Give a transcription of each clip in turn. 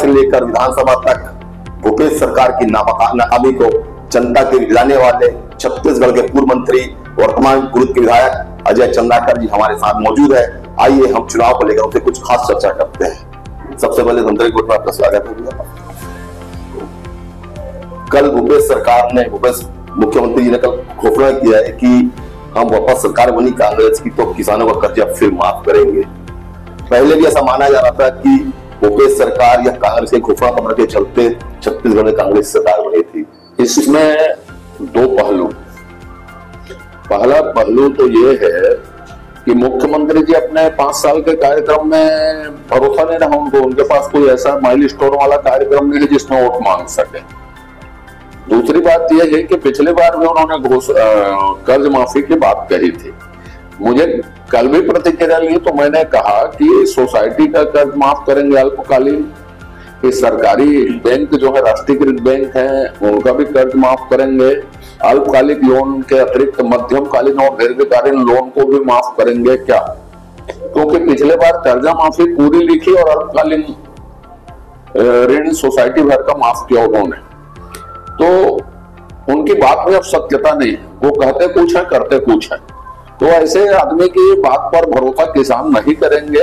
से लेकर विधानसभा तक भूपेश सरकार की नाकामी को जनता के दिलाने वाले छत्तीसगढ़ के पूर्व मंत्री वर्तमान कुरुद के विधायक अजय चंद्राकर जी हमारे साथ मौजूद है। आइए हम चुनाव को लेकर उनसे कुछ खास चर्चा करते हैं। सबसे पहले धमतरी कोर्ट में आपका स्वागत है। कल भूपेश मुख्यमंत्री जी ने कल घोषणा किया है कि हम वापस सरकार बनी कांग्रेस की तो किसानों का कर्जा फिर माफ करेंगे। पहले भी ऐसा माना जा रहा था कि भूपेश सरकार या कांग्रेस के घोषणा पत्र के चलते छत्तीसगढ़ में कांग्रेस सरकार बनी थी। इसमें दो पहलू। पहला पहलू तो ये है कि मुख्यमंत्री जी अपने 5 साल के कार्यक्रम में भरोसा नहीं रहा उनको, उनके पास कोई ऐसा माइलस्टोन वाला कार्यक्रम नहीं है जिसमें वोट मांग सके। दूसरी बात यह है कि पिछली बार भी उन्होंने कर्ज माफी की बात कही थी। मुझे कल भी प्रतिक्रिया ली तो मैंने कहा कि सोसाइटी का कर्ज माफ करेंगे अल्पकालीन, कि सरकारी बैंक जो है राष्ट्रीयकृत बैंक है उनका भी कर्ज माफ करेंगे, अल्पकालिक लोन के अतिरिक्त मध्यमकालीन और दीर्घकालीन लोन को भी माफ करेंगे क्या? क्योंकि पिछले बार कर्जा माफी पूरी लिखी और अल्पकालीन ऋण सोसाइटी भर का माफ किया उन्होंने, तो उनकी बात में अब सत्यता नहीं है। वो कहते कुछ है करते कुछ है। तो ऐसे आदमी की बात पर भरोसा किसान नहीं करेंगे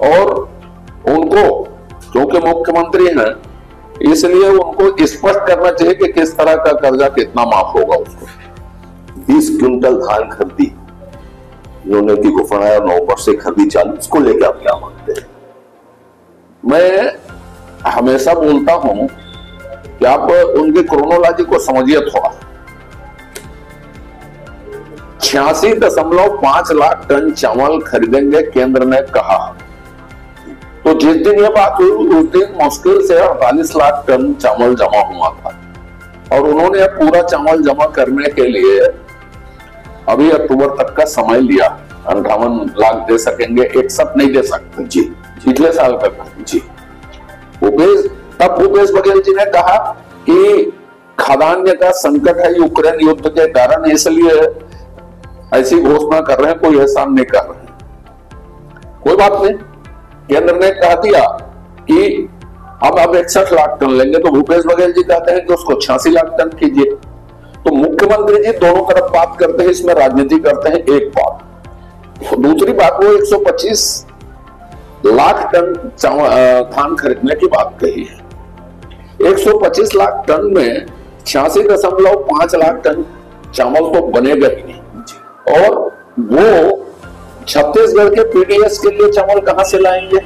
और उनको, क्योंकि मुख्यमंत्री हैं, इसलिए उनको स्पष्ट करना चाहिए कि किस तरह का कर्जा कितना माफ होगा उसको। 20 क्विंटल धान खरीदी इन्होंने की घोषणा है, नवंबर से खरीदी चालू, इसको लेकर आप क्या मानते हैं? मैं हमेशा बोलता हूं कि आप उनकी क्रोनोलॉजी को समझिए थोड़ा। 86.5 लाख टन चावल खरीदेंगे केंद्र ने कहा, तो जिस दिन ये बात हुई उस दिन मुश्किल से 48 लाख टन चावल जमा हुआ था और उन्होंने पूरा चावल जमा करने के लिए अभी अक्टूबर तक का समय लिया। 58 लाख दे सकेंगे, 61 नहीं दे सकते जी, पिछले साल का जी। तब भूपेश बघेल जी ने कहा कि खाद्यान्न का संकट है यूक्रेन युद्ध के कारण, इसलिए ऐसी घोषणा कर रहे हैं, कोई एहसान नहीं कर रहे हैं। कोई बात नहीं, केंद्र ने कह दिया कि हम अब 61 लाख टन लेंगे, तो भूपेश बघेल जी कहते हैं कि उसको 86 लाख टन कीजिए। तो मुख्यमंत्री जी दोनों तरफ बात करते हैं, इसमें राजनीति करते हैं। एक बात। दूसरी बात, वो 125 लाख टन धान खरीदने की बात कही है। 125 लाख टन में 86.5 लाख टन चावल तो बनेगा ही नहीं, और वो छत्तीसगढ़ के पीडीएस के लिए चावल कहां से लाएंगे?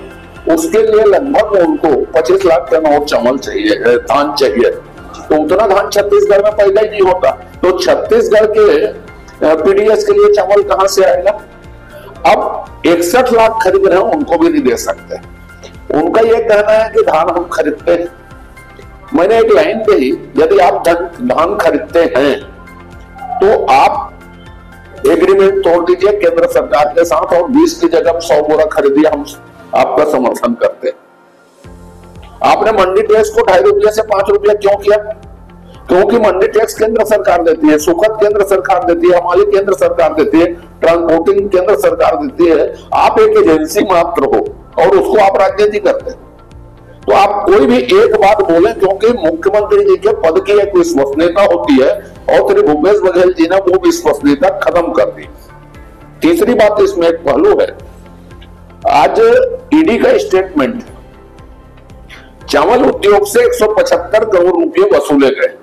उसके लिए लगभग उनको 25 लाख टन और चावल चाहिए, धान चाहिए। तो उतना धान छत्तीसगढ़ में पैदा ही नहीं होता, तो छत्तीसगढ़ के पीडीएस के लिए चावल कहां से आएगा? अब 61 लाख खरीद रहे हैं, उनको भी नहीं दे सकते। उनका यह कहना है कि धान हम खरीदते हैं। मैंने एक लाइन कही, यदि आप धान खरीदते हैं तो आप एग्रीमेंट तोड़ दीजिए केंद्र सरकार के साथ और 20 की जगह 100 बोरा खरीदिए, हम आपका समर्थन करते हैं। आपने मंडी टैक्स को 2.5 रुपये से 5 रुपया क्यों किया? क्योंकि मंडी टैक्स केंद्र सरकार देती है, सुखद केंद्र सरकार देती है, हमारी केंद्र सरकार देती है, ट्रांसपोर्टिंग केंद्र सरकार देती है। आप एक एजेंसी मात्र हो और उसको आप राजनीति करते हैं। तो आप कोई भी एक बात बोले, क्योंकि मुख्यमंत्री जी के पद की एक विश्वसनीयता होती है और श्री भूपेश बघेल जी ने वो विश्वसनीयता खत्म कर दी। तीसरी बात, इसमें एक पहलू है। आज ईडी का स्टेटमेंट, चावल उद्योग से 175 करोड़ रुपए वसूले गए।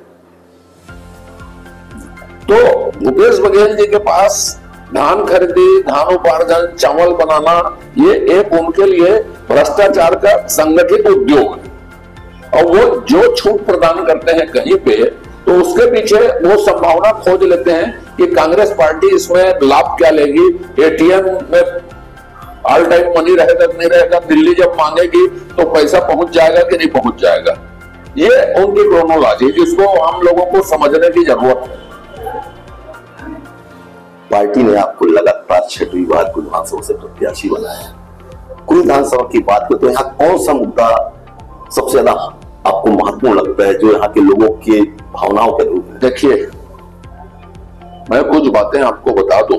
तो भूपेश बघेल जी के पास धान खरीदी, धान उपार्जन, चावल बनाना, ये एक उनके लिए भ्रष्टाचार का संगठित उद्योग है। और वो जो छूट प्रदान करते हैं कहीं पे, तो उसके पीछे वो संभावना खोज लेते हैं कि कांग्रेस पार्टी इसमें लाभ क्या लेगी, एटीएम में ऑल टाइम मनी रहेगा कि नहीं रहेगा, दिल्ली जब मांगेगी तो पैसा पहुंच जाएगा कि नहीं पहुंच जाएगा। ये उनकी क्रोनोलॉजी, जिसको हम लोगों को समझने की जरूरत है। पार्टी ने आपको लगातार 6वीं बार कुल विधानसभा से प्रत्याशी बनाया। कुल विधानसभा की बात करें तो यहाँ कौन सा मुद्दा सबसे ज्यादा आपको महत्वपूर्ण लगता है, जो यहाँ के लोगों की भावनाओं के रूप में? देखिए, मैं कुछ बातें आपको बता दूं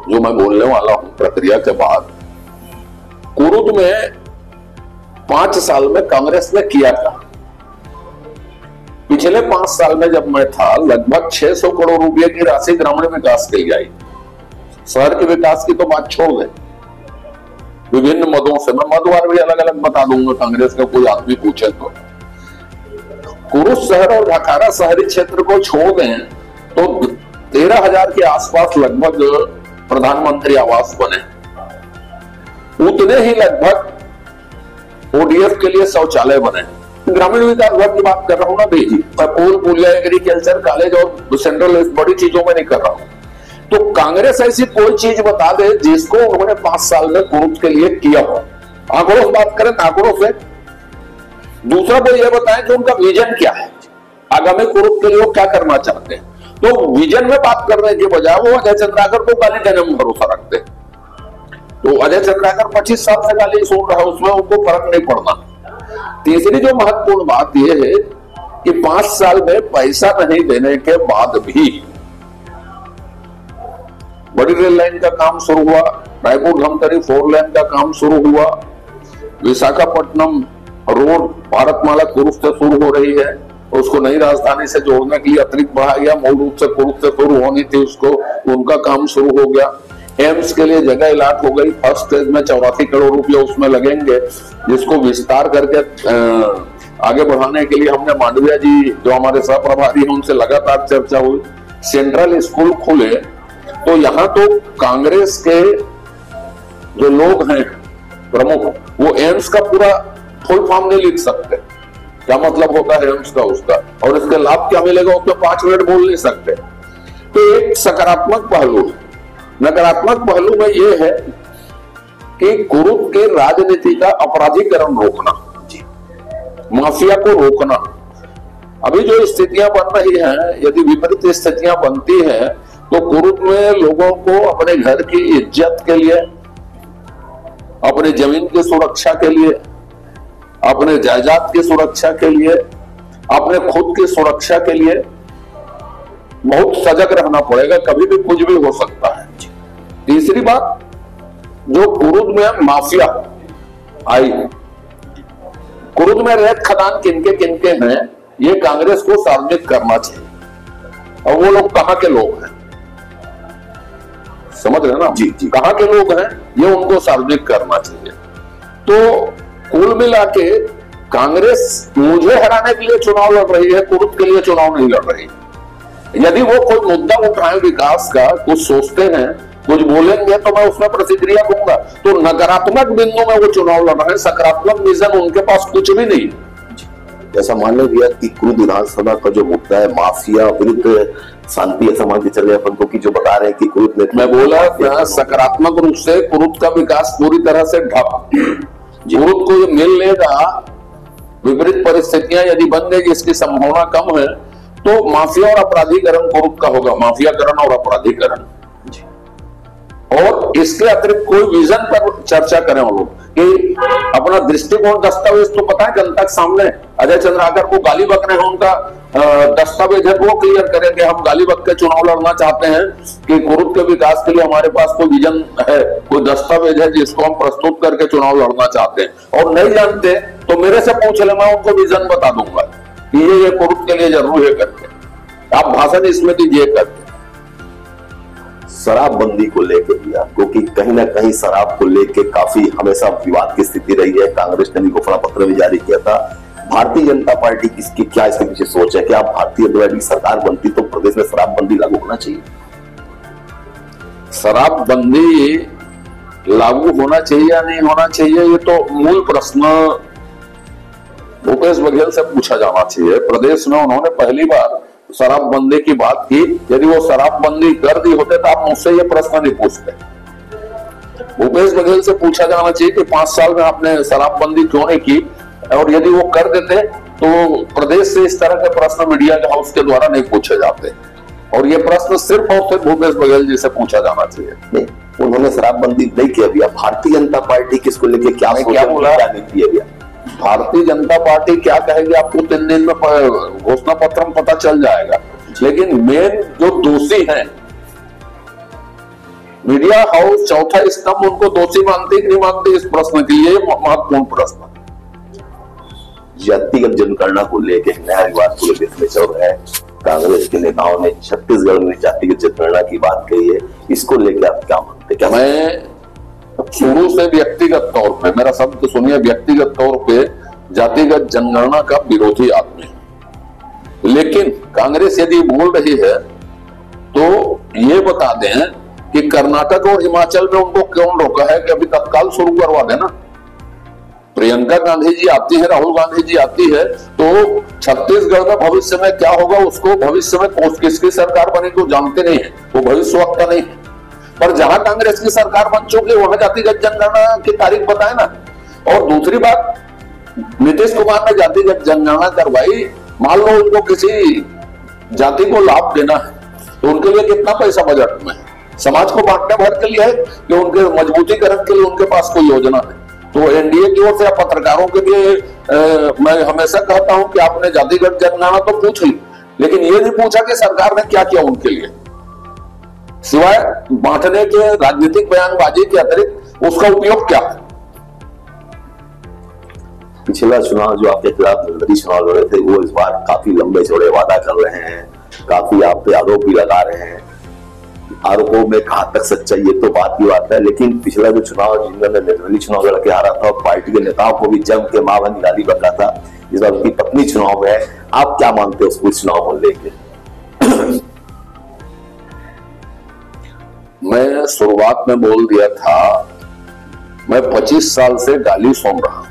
जो मैं बोलने वाला हूं प्रक्रिया के बाद। कुरुद में 5 साल में कांग्रेस ने किया था। पिछले 5 साल में जब मैं था, लगभग 600 करोड़ रुपए की राशि ग्रामीण विकास के लिए आई। शहर के विकास की तो बात छोड़ दे, विभिन्न मदों से, मैं मदवार भी अलग अलग बता दूंगा, कांग्रेस का कोई आदमी पूछे तो। कुरुश शहर और ढाकारा शहरी क्षेत्र को छोड़ दें तो 13,000 के आसपास लगभग प्रधानमंत्री आवास बने। उतने ही लगभग ओडीएफ के लिए शौचालय बने। ग्रामीण विकास विभाग की बात कर रहा हूं ना भाई, मैं पुल, पुलिया, एग्रीकल्चर, कॉलेज और सेंट्रल बड़ी चीजों में नहीं कर रहा हूं। तो कांग्रेस ऐसी कोई चीज बता दे जिसको उन्होंने 5 साल में कुरुद के लिए किया हो। आंकड़ों से बात करें, आंकड़ों से। दूसरा वो ये बताएं कि उनका विजन क्या है, आगामी कुरुद के लिए वो क्या करना चाहते हैं। तो विजन में बात करने के बजाय वो अजय चंद्राकर को गाली देने में भरोसा रखते। तो अजय चंद्राकर 25 साल से गाली सुन रहा है, उसमें उनको फर्क नहीं पड़ना। तीसरी जो महत्वपूर्ण बात यह है कि 5 साल में पैसा नहीं देने के बाद भी बड़ी रेल लाइन का काम शुरू हुआ, रायपुर धमतरी 4 लेन का काम शुरू हुआ, विशाखापट्टनम रोड भारतमाला कुरुद से शुरू हो रही है, उसको नई राजधानी से जोड़ने के लिए अतिरिक्त बढ़ा गया। मूल रूप से कुरुद से शुरू होनी थी, उसको उनका काम शुरू हो गया। एम्स के लिए जगह अलॉट हो गई, फर्स्ट स्टेज में 84 करोड़ रुपए उसमें लगेंगे, जिसको विस्तार करके आगे बढ़ाने के लिए हमने मांडविया जी जो हमारे सह प्रभारी हैं उनसे लगातार चर्चा हुई। सेंट्रल स्कूल खुले, तो यहाँ तो कांग्रेस के जो लोग हैं प्रमुख, वो एम्स का पूरा फुल फॉर्म नहीं लिख सकते, क्या मतलब होता है एम्स का, उसका और इसके लाभ क्या मिलेगा उसमें 5 मिनट बोल नहीं सकते। तो एक सकारात्मक पहलू है। नकारात्मक पहलू में यह है कि कुरुद के राजनीति का अपराधीकरण रोकना, माफिया को रोकना। अभी जो स्थितियां बन रही हैं, यदि विपरीत स्थितियां बनती हैं तो कुरुद में लोगों को अपने घर की इज्जत के लिए, अपने जमीन की सुरक्षा के लिए, अपने जायदाद की सुरक्षा के लिए, अपने खुद की सुरक्षा के लिए बहुत सजग रहना पड़ेगा, कभी भी कुछ भी हो सकता है। तीसरी बात, जो कुरुद में माफिया आई, कुरुद में रेत खदान किनके हैं, ये कांग्रेस को सार्वजनिक करना चाहिए। और वो लोग कहां के लोग हैं, समझ रहे ना जी, कहां के लोग हैं, ये उनको सार्वजनिक करना चाहिए। तो कुल मिला के कांग्रेस मुझे हराने के लिए चुनाव लड़ रही है, कुरुद के लिए चुनाव नहीं लड़ रही। यदि वो कोई मुद्दा उठाए विकास का, कुछ सोचते हैं, कुछ बोलेंगे तो मैं उसमें प्रतिक्रिया दूंगा। तो नकारात्मक बिंदु में वो चुनाव लड़ रहे हैं, सकारात्मक विजन उनके पास कुछ भी नहीं। ऐसा मान लिया कि कुरुद विधानसभा का जो मुद्दा है माफिया विरुद्ध शांति, ऐसा मान के चले अपन को कि जो बता रहे हैं कि कुरुद में, मैं बोला सकारात्मक रूप से कुरुद का विकास पूरी तरह से ठप, कुरुद को मिल लेगा। विपरीत परिस्थितियां यदि बन गई, जिसकी संभावना कम है, तो माफिया और अपराधीकरण कुरुद का होगा, माफियाकरण और अपराधीकरण। और इसके अतिरिक्त कोई विजन पर चर्चा करें वो लोग कि अपना दृष्टिकोण, दस्तावेज तो पता है जनता के सामने। अजय चंद्राकर को गाली बकने हैं, उनका दस्तावेज है वो क्लियर करें कि हम गाली बक के चुनाव लड़ना चाहते हैं, कि कुरुद के विकास के लिए हमारे पास कोई विजन है, कोई दस्तावेज है जिसको हम प्रस्तुत करके चुनाव लड़ना चाहते हैं। और नहीं जानते तो मेरे से पूछ ले, मैं उनको विजन बता दूंगा कि ये कुरुद के लिए जरूरी है करके। आप भाषण इसमें दीजिए करके। शराबबंदी को लेकर भी, क्योंकि कहीं ना कहीं शराब को लेकर काफी हमेशा विवाद की स्थिति रही है। कांग्रेस ने भी घोषणा पत्र भी जारी किया था। भारतीय जनता पार्टी किसकी क्या इसके पीछे सोच है? क्या भारतीय जनता पार्टी सरकार बनती तो प्रदेश में शराबबंदी लागू होना चाहिए? शराबबंदी लागू होना चाहिए या नहीं होना चाहिए, ये तो मूल प्रश्न भूपेश बघेल से पूछा जाना चाहिए। प्रदेश में उन्होंने पहली बार शराबबंदी की बात की। यदि वो शराबबंदी कर दी होते तो आप मुझसे ये प्रश्न नहीं पूछते। भूपेश बघेल से पूछा जाना चाहिए कि 5 साल में आपने शराबबंदी क्यों नहीं की, और यदि वो कर देते तो प्रदेश से इस तरह के प्रश्न मीडिया के हाउस के द्वारा नहीं पूछे जाते। और ये प्रश्न सिर्फ और सिर्फ भूपेश बघेल जी से पूछा जाना चाहिए। नहीं, उन्होंने शराबबंदी नहीं किया भैया। भारतीय जनता पार्टी किसको लेके क्या बोला, क्या नहीं किया भैया? भारतीय जनता पार्टी क्या कहेगी आपको 3 दिन में घोषणा पत्र में पता चल जाएगा। लेकिन मेन जो दोषी हैं, मीडिया हाउस चौथा स्तंभ उनको दोषी मानती कि नहीं मानती, इस प्रश्न के लिए महत्वपूर्ण प्रश्न। जातिगत जनगणना को लेकर नया विवाद पूरे देश में चल रहा है। कांग्रेस के नेताओं ने छत्तीसगढ़ में जातिगत जनगणना की बात कही है, इसको लेकर आप क्या मानते? क्या मैं शुरू से व्यक्तिगत तौर पे, मेरा शब्द सुनिए, व्यक्तिगत तौर पे जातिगत जनगणना का विरोधी आदमी है। लेकिन कांग्रेस यदि बोल रही है तो ये बता दें कि कर्नाटक और हिमाचल में उनको क्यों रोका है कि अभी तत्काल शुरू करवा देना। प्रियंका गांधी जी आती है, राहुल गांधी जी आती है, तो छत्तीसगढ़ का भविष्य में क्या होगा उसको, भविष्य में किसकी सरकार बनेगी वो जानते नहीं है, वो भविष्यवक्ता नहीं है। पर जहां कांग्रेस की सरकार बन चुकी वहां जातिगत जनगणना की तारीख बताए ना। और दूसरी बात, नीतीश कुमार ने जातिगत जनगणना करवाई, मान लो उनको किसी जाति को लाभ देना है तो उनके लिए कितना पैसा बजट में है? समाज को बांटने भर के लिए है कि उनके मजबूतीकरण के लिए उनके पास कोई योजना है? तो एनडीए की ओर से पत्रकारों के लिए मैं हमेशा कहता हूं कि आपने जातिगत जनगणना तो पूछ ली, लेकिन ये नहीं पूछा कि सरकार ने क्या किया उनके लिए, सिवाय बांटने के राजनीतिक बयानबाजी के अतिरिक्त उसका उपयोग क्या है? पिछला चुनाव जो आपके खिलाफ निर्दलीय चुनाव लड़े थे, वो इस बार काफी लंबे चौड़े वादा कर रहे हैं, काफी आप पे आरोप भी लगा रहे हैं। आरोपों में कहां तक सच्चाई ये तो बात की बात है, लेकिन पिछला जो चुनाव जिन्होंने निर्दलीय चुनाव लड़के हारा था और पार्टी के नेताओं को भी जम के मां बनी गाली बका था, इस बार उनकी पत्नी चुनाव में है। आप क्या मानते हो उसको, इस चुनाव को लेकर? मैं शुरुआत में बोल दिया था, मैं 25 साल से गाली सुन रहा हूं,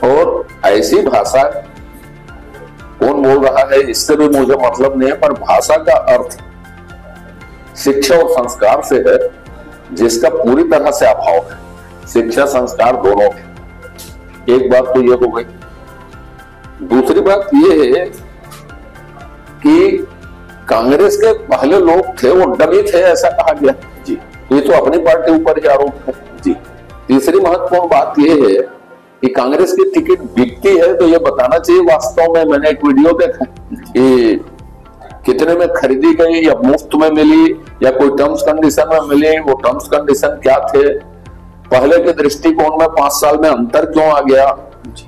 और ऐसी भाषा कौन बोल रहा है इससे भी मुझे मतलब नहीं है, पर भाषा का अर्थ शिक्षा और संस्कार से है, जिसका पूरी तरह से अभाव है। शिक्षा संस्कार दोनों है। एक बात तो ये हो गई। दूसरी बात ये है कि कांग्रेस के पहले लोग थे वो डमी थे, ऐसा कहा गया जी, ये तो अपनी पार्टी ऊपर ही आरोप है जी। तीसरी महत्वपूर्ण बात ये है कि कांग्रेस की टिकट बिकती है तो ये बताना चाहिए वास्तव में। मैंने एक वीडियो देखा कि कितने में खरीदी गई, या मुफ्त में मिली, या कोई टर्म्स कंडीशन में मिली, वो टर्म्स कंडीशन क्या थे, पहले के दृष्टिकोण में 5 साल में अंतर क्यों आ गया,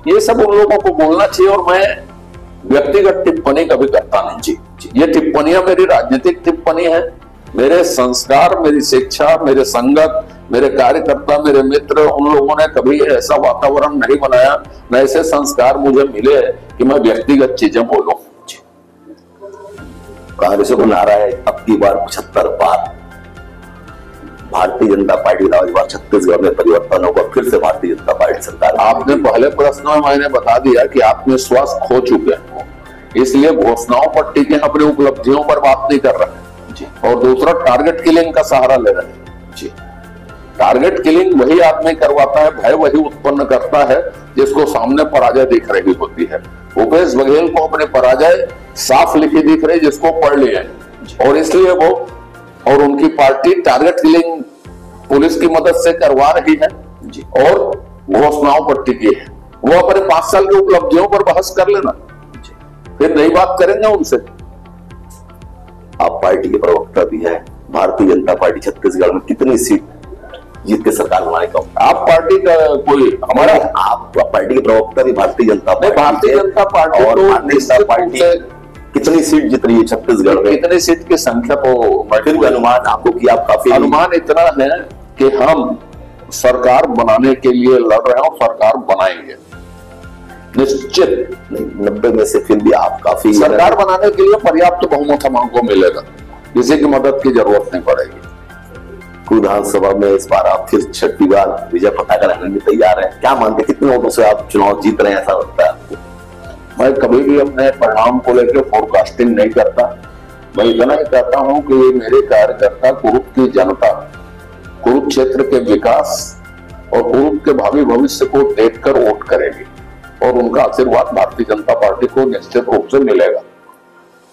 ये सब उन लोगों को बोलना चाहिए। और मैं व्यक्तिगत टिप्पणी कभी करता नहीं जी। ये टिप्पणियां मेरी राजनीतिक टिप्पणी है। मेरे संस्कार, मेरी शिक्षा, मेरे संगत, मेरे कार्यकर्ता, मेरे मित्र, उन लोगों ने कभी ऐसा वातावरण नहीं बनाया, न ऐसे संस्कार मुझे मिले कि मैं व्यक्तिगत चीजें बोलूं। कांग्रेस को नारा है अब की बार 75 पार। भारतीय जनता पार्टी का इस बार छत्तीसगढ़ में परिवर्तन होगा, फिर से भारतीय जनता पार्टी सरकार। आपने पहले प्रश्न में मैंने बता दिया कि आत्मविश्वास खो चुके हैं, इसलिए घोषणाओं पर टिके हैं, अपनी उपलब्धियों पर बात नहीं कर रहे जी। और दूसरा, टारगेट किलिंग का सहारा ले रहे हैं जी। टारगेट किलिंग वही आदमी करवाता है, भय वही उत्पन्न करता है जिसको सामने पराजय दिख रही होती है। भूपेश बघेल को अपनी पराजय साफ लिखी दिख रही, जिसको पढ़ लिया है, और इसलिए वो और उनकी पार्टी टारगेट किलिंग पुलिस की मदद से करवा रही है जी, और घोषणाओं पर टिकी है। वो अपने 5 साल की उपलब्धियों पर बहस कर लेना, फिर नई बात करेंगे उनसे। आप पार्टी के प्रवक्ता भी हैं, भारतीय जनता पार्टी छत्तीसगढ़ में कितनी सीट जीत के सरकार बनाने का? आप पार्टी का कोई हमारा, आप पार्टी के प्रवक्ता भी भारतीय जनता पार्टी, भारतीय जनता पार्टी और भारतीय जनता पार्टी कितनी सीट जीत रही है छत्तीसगढ़ में? कितनी सीट की संख्या तो फिर भी अनुमान आपको कि आप काफी, अनुमान इतना है कि हम सरकार बनाने के लिए लड़ रहे हैं और सरकार बनाएंगे निश्चित। 90 में से फिर भी आप काफी, सरकार बनाने के लिए पर्याप्त बहुमत हमको मिलेगा, किसी की मदद की जरूरत नहीं पड़ेगी। विधानसभा में इस बार आप फिर 6ठी बार विजय पताका लहराने में तैयार हैं। क्या मानते हैं कितने वोटों से आप चुनाव जीत रहे हैं, ऐसा लगता है आपको? मैं कभी भी अपने परिणाम को लेकर फोरकास्टिंग नहीं करता। मैं इतना ही कहता हूं कि मेरे कार्यकर्ता, कुरुप की जनता, कुरुप क्षेत्र के विकास और कुरुप के भावी भविष्य को देखकर वोट करेगी, और उनका आशीर्वाद भारतीय जनता पार्टी को निश्चित रूप से मिलेगा।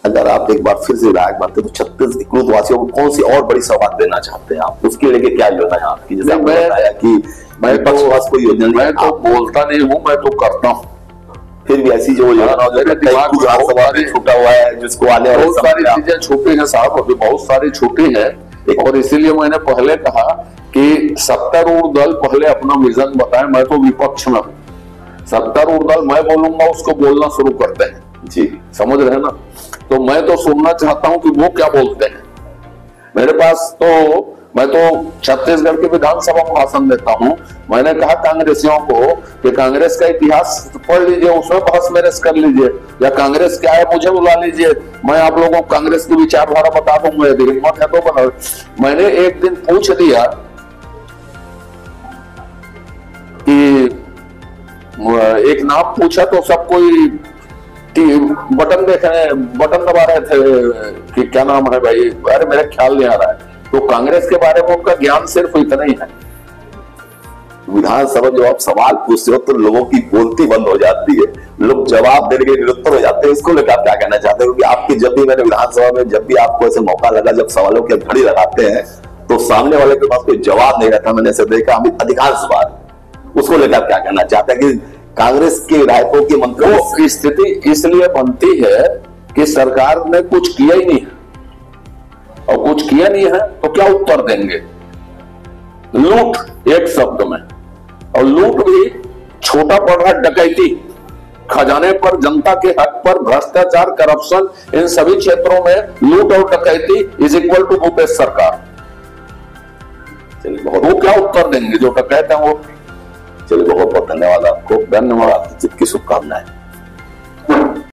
अगर आप एक बार फिर से विधायक बनते तो छत्तीसगढ़ कुरुप वासियों को कौन सी और बड़ी सौगात देना चाहते हैं आप? उसके लेके क्या योजना है आपकी? जैसे आपने बताया कि मैं कोई योजना, मैं तो बोलता नहीं हूँ, मैं तो करता हूँ। फिर भी ऐसी जो योजना छूटा हुआ है जिसको आने बहुत सारी चीजें छूटी है साहब, अभी बहुत सारी छूटी है, और इसीलिए मैंने पहले कहा कि सत्तारूढ़ दल पहले अपना विजन बताए। मैं तो विपक्ष में हूँ, सत्तर उर्दल मैं बोलूंगा उसको बोलना शुरू करते हैं जी। समझ रहे हैं ना। तो मैं तो सुनना चाहता हूं कि वो क्या बोलते हैं। मेरे पास तो मैं तो छत्तीसगढ़ के विधानसभा में भाषण देता हूं। मैंने कहा कांग्रेसियों को कि कांग्रेस का इतिहास पढ़ लीजिए, उसमें बहस मेरस कर लीजिए, या कांग्रेस क्या है मुझे बुला लीजिए, मैं आप लोगों को कांग्रेस की विचारधारा बता दूंगा, यदि हिम्मत है तो बना। मैंने एक दिन पूछ दिया कि एक नाम पूछा तो सब कोई बटन देख रहे, बटन दबा रहे थे कि क्या नाम है भाई, अरे मेरे ख्याल नहीं आ रहा है। तो कांग्रेस के बारे में उनका ज्ञान सिर्फ इतना ही है। विधानसभा जब आप सवाल पूछते हो तो लोगों की बोलती बंद हो जाती है, लोग जवाब देने के निरुत्तर हो जाते हैं। इसको लेकर क्या कहना चाहते हो? क्योंकि आपकी जब भी मैंने विधानसभा में जब भी आपको ऐसे मौका लगा, जब सवालों की घड़ी लगाते हैं तो सामने वाले के पास कोई जवाब नहीं रहता। मैंने ऐसे देखा अधिकांश बार। उसको लेकर क्या कहना चाहते हैं कि कांग्रेस के विधायकों की मंत्री स्थिति इसलिए बनती है कि सरकार ने कुछ किया ही नहीं है, और कुछ किया नहीं है तो क्या उत्तर देंगे? लूट, एक शब्द में। और लूट भी छोटा पड़ रहा डकैती, खजाने पर, जनता के हक पर भ्रष्टाचार, करप्शन, इन सभी क्षेत्रों में लूट और डकैती इज इक्वल टू भूपेश सरकार। वो क्या उत्तर देंगे जो डकैत है वो? चलिए बहुत बहुत धन्यवाद आपको, धन्यवाद, की शुभकामनाएं।